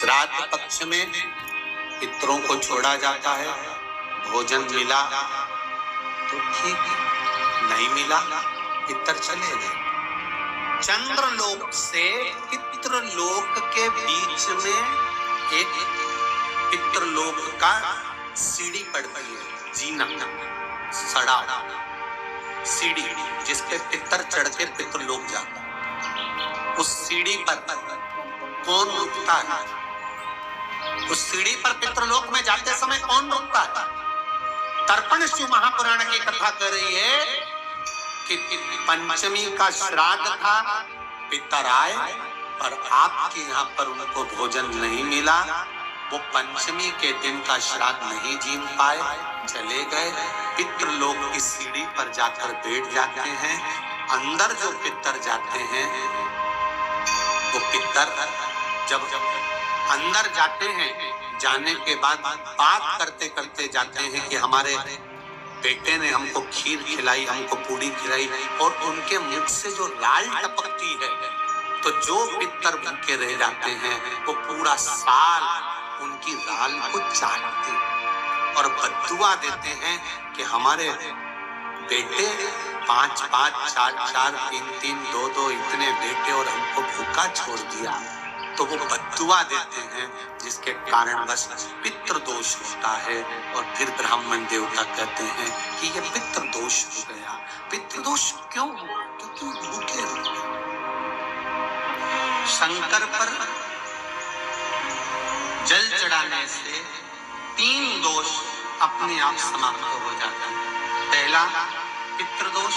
श्राद्ध पक्ष में पितरों को छोड़ा जाता है, भोजन मिला तो ठीक, नहीं मिला पितर चले गए। चंद्रलोक से पितृलोक के बीच में एक पितृलोक का सीढ़ी पड़ती है, जीना सड़ा सीढ़ी जिसपे पितर चढ़ के पितृलोक जाता। उस सीढ़ी पर कौन रुकता है? उस सीढ़ी पर पितृलोक में जाते समय कौन रुकता है? तर्पण शिव महापुराण की कथा कर रही है कि पंचमी का श्राद्ध था, पितर आए पर आपके यहाँ पर उनको भोजन नहीं मिला, वो पंचमी के दिन का श्राद्ध नहीं जीन पाए, चले गए। पितृलोक की सीढ़ी पर जाकर बैठ जाते हैं। अंदर जो पितर जाते हैं वो पितर जब अंदर जाते हैं, जाने के बाद बात करते करते जाते हैं कि हमारे बेटे ने हमको खीर खिलाई, हमको पूड़ी खिलाई, और उनके मुख से जो लाल टपकती है, तो जो पितर भूखे रह जाते हैं वो पूरा साल उनकी लाल को चाटते और बद्दुआ देते हैं कि हमारे बेटे 5 5 4 4 3 3 2 2 इतने बेटे और हमको भूखा छोड़ दिया। तो वो बद्दुआ देते हैं, जिसके कारण बस पितृ दोष होता है। और फिर ब्राह्मण देवता कहते हैं कि ये पितृ दोष हो गया। पितृ दोष क्यों? क्योंकि भूखे रहे। शंकर पर जल चढ़ाने से 3 दोष अपने आप समाप्त हो जाता है। पहला पितृदोष,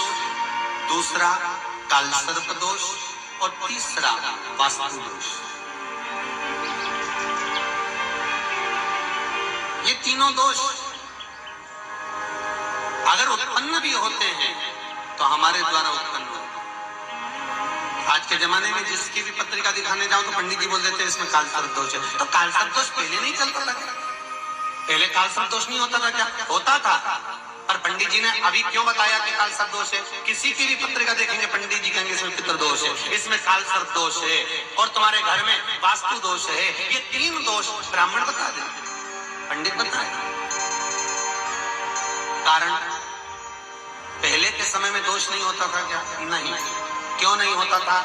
दूसरा कालसर्प दोष और तीसरा वास्तु दोष। ये तीनों दोष अगर उत्पन्न भी होते हैं तो हमारे द्वारा उत्पन्न होते हैं। आज के जमाने में जिसकी भी पत्रिका दिखाने जाओ तो पंडित जी बोल देते हैं इसमें कालसर्प दोष है। तो कालसर्प दोष पहले नहीं चलता था क्या? पहले कालसर्प दोष नहीं होता था क्या? होता था, पर पंडित जी ने अभी क्यों बताया कि कालसर्प दोष है? किसी की भी पत्रिका देखेंगे पंडित जी कहेंगे इसमें पितृ दोष है, इसमें कालसर्प दोष है और तुम्हारे घर में वास्तु दोष है। ये 3 दोष ब्राह्मण बता देंगे, पंडित बताए। कारण पहले के समय में दोष नहीं होता था क्या? नहीं। क्यों नहीं होता था?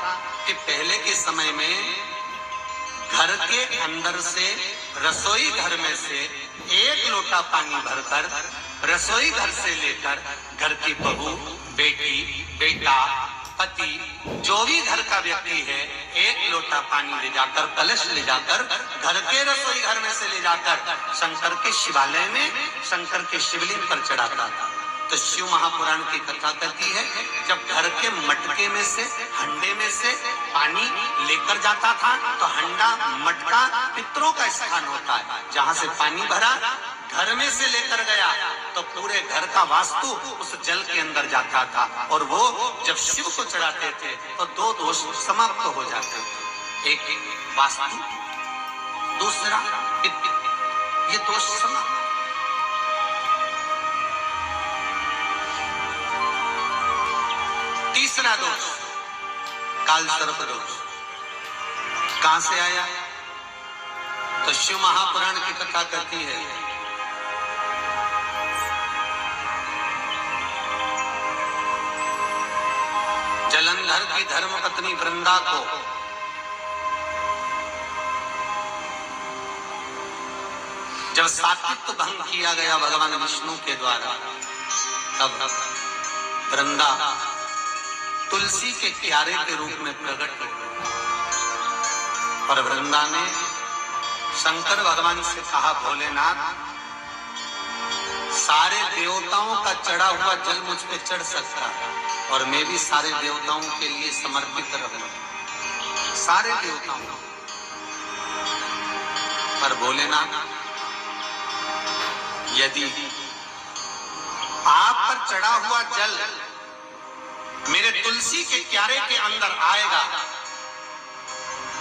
कि पहले के समय में घर के अंदर से रसोई घर में से 1 लोटा पानी भरकर रसोई घर से लेकर घर की बहू, बेटी, बेटा, पति, जो भी घर का व्यक्ति है 1 लोटा पानी ले जाकर, कलश ले जाकर घर के रसोई घर में से ले जाकर शंकर के शिवालय में, शंकर के शिवलिंग पर चढ़ाता था। तो शिव महापुराण की कथा कहती है जब घर के मटके में से, हंडे में से पानी लेकर जाता था तो हंडा, मटका पितरों का स्थान होता है। जहां से पानी भरा घर में से लेकर गया तो पूरे घर का वास्तु उस जल के अंदर जाता था, और वो जब शिव को चढ़ाते थे तो 2 दोष समाप्त हो जाते थे। एक वास्तु, दूसरा पितृ, ये दोष समाप्त। तीसरा दोष कालसर्प दोष कहां से आया? तो शिव महापुराण की कथा कहती है जलंधर की धर्मपत्नी वृंदा को जब सात्वित्व भंग किया गया भगवान विष्णु के द्वारा, तब वृंदा तुलसी के क्यारे के रूप में प्रकट हुई। और वृंदा ने शंकर भगवान से कहा, भोलेनाथ, सारे देवताओं का चढ़ा हुआ जल मुझ पे चढ़ सकता है और मैं भी सारे देवताओं के लिए समर्पित रहूं, सारे देवताओं। पर भोलेनाथ, यदि आप पर चढ़ा हुआ जल मेरे तुलसी के क्यारे के अंदर आएगा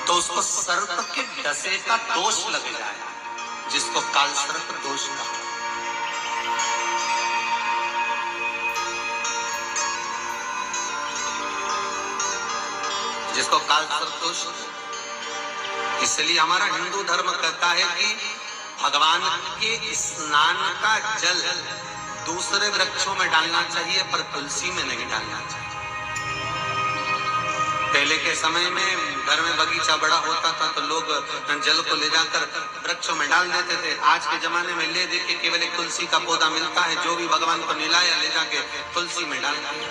तो उसको सर्प के डसे का दोष लग जाएगा, जिसको कालसर्प दोष कहा। जिसको कालसर्प दोष, इसलिए हमारा हिंदू धर्म कहता है कि भगवान के स्नान का जल दूसरे वृक्षों में डालना चाहिए, पर तुलसी में नहीं डालना चाहिए। पहले के समय में घर में बगीचा बड़ा होता था तो लोग जल को ले जाकर वृक्षों में डाल देते थे। आज के जमाने में ले दे के केवल एक तुलसी का पौधा मिलता है, जो भी भगवान को मिलाया ले जाके तुलसी में डाल दिया।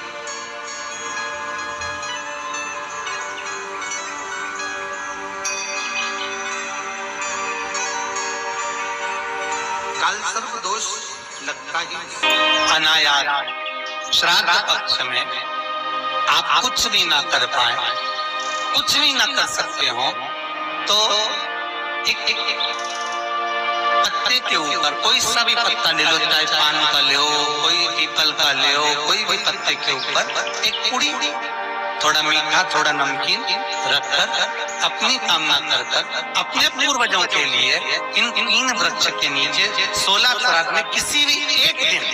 काल सर्प दोष लगता ही अनायास श्राद्ध पक्ष में आप कुछ भी ना कर पाए, कुछ भी ना कर सकते हो, तो एक पत्ते के ऊपर कोई सा भी पत्ता ले लो, चाहे पान का ले हो, कोई पीपल का ले हो, कोई भी पत्ते के ऊपर एक पुड़ी थोड़ा मीठा थोड़ा नमकीन रखकर अपनी कामना कर अपने पूर्वजों के लिए इन 3 वृक्ष के नीचे 16 श्राद्ध में किसी भी एक दिन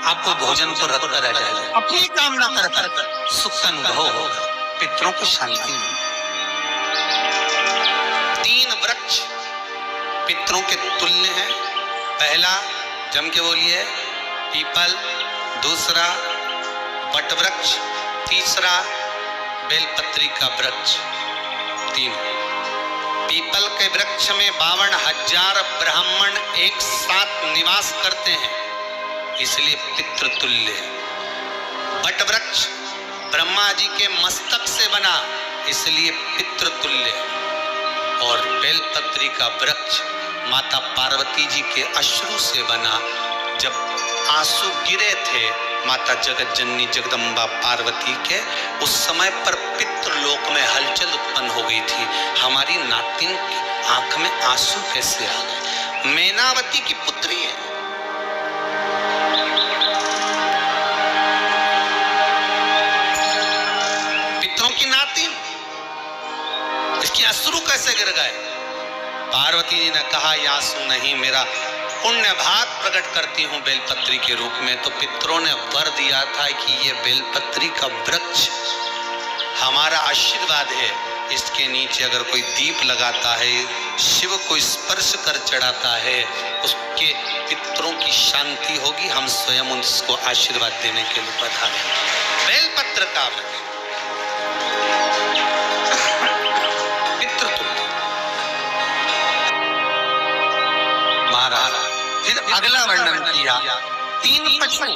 आपको भोजन को रख कर जाएगा। अपनी कामना कर सुख का अनुभव होगा, पितरों को शांति मिलेगी। 3 वृक्ष पितरों के तुल्य हैं। पहला जम के बोलिए पीपल, दूसरा वट वृक्ष, तीसरा बेलपत्री का वृक्ष। 3 पीपल के वृक्ष में 52,000 ब्राह्मण एक साथ निवास करते हैं, इसलिए पितृतुल्य है। वट वृक्ष ब्रह्मा जी के मस्तक से बना, इसलिए पितृतुल्य है। और बेलपत्री का वृक्ष माता पार्वती जी के अश्रु से बना। जब आंसू गिरे थे माता जगत जननी जगदम्बा पार्वती के, उस समय पर पितृलोक में हलचल उत्पन्न हो गई थी। हमारी नातिन की आंख में आंसू कैसे आ गए? मैनावती की पुत्री है, की नातिन, इसकी अश्रु कैसे गिर गए? पार्वती जी ने कहा ये आंसू नहीं, मेरा पुण्य भाग प्रकट करती हूँ बेलपत्री के रूप में। तो पितरों ने वर दिया था कि ये बेलपत्री का वृक्ष हमारा आशीर्वाद है, इसके नीचे अगर कोई दीप लगाता है, शिव को स्पर्श कर चढ़ाता है, उसके पितरों की शांति होगी। हम स्वयं उसको आशीर्वाद देने के लिए पधारे। बेलपत्र का वृक्ष महाराज। फिर अगला वर्णन किया 3 पशु,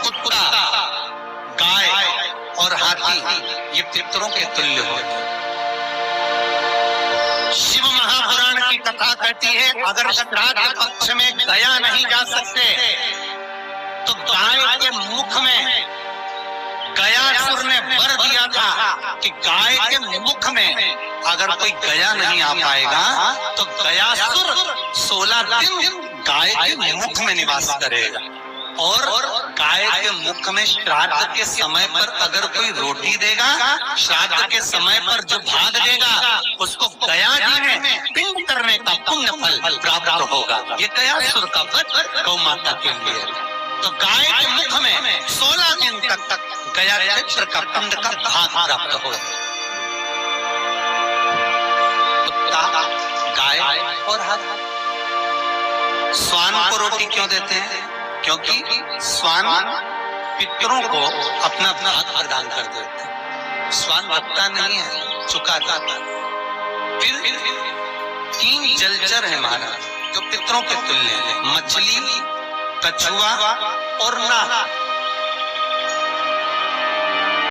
कुत्ता, गाय और हाथी, ये पितरों के तुल्य हो। शिव महापुराण की कथा कहती है अगर श्राद्ध पक्ष में गया नहीं जा सकते तो गाय के मुख में गयासुर ने वर दिया था कि गाय के मुख में अगर कोई गया नहीं आ पाएगा तो गयासुर 16 दिन गाय के मुख में निवास करेगा। और गाय के मुख में श्राद्ध के समय पर अगर कोई रोटी देगा, श्राद्ध के समय पर जो भाग देगा उसको गया जी में पिंड करने का पुण्य फल प्राप्त होगा। ये गयासुर का व्रत गौ माता के लिए। तो गाय के मुख में 16 दिन तक गया क्षेत्र का पिंड का भाग प्राप्त हो। कुत्ता, गाय और हाथी। स्वान को रोटी क्यों देते हैं? क्योंकि स्वान पितरों को अपना भाग प्रदान कर देते हैं। स्वान भक्ता नहीं है, चुकाता था। फिर 3 जलचर है महाराज जो पितरों के तुल्य है, मछली, कछुआ और नाग।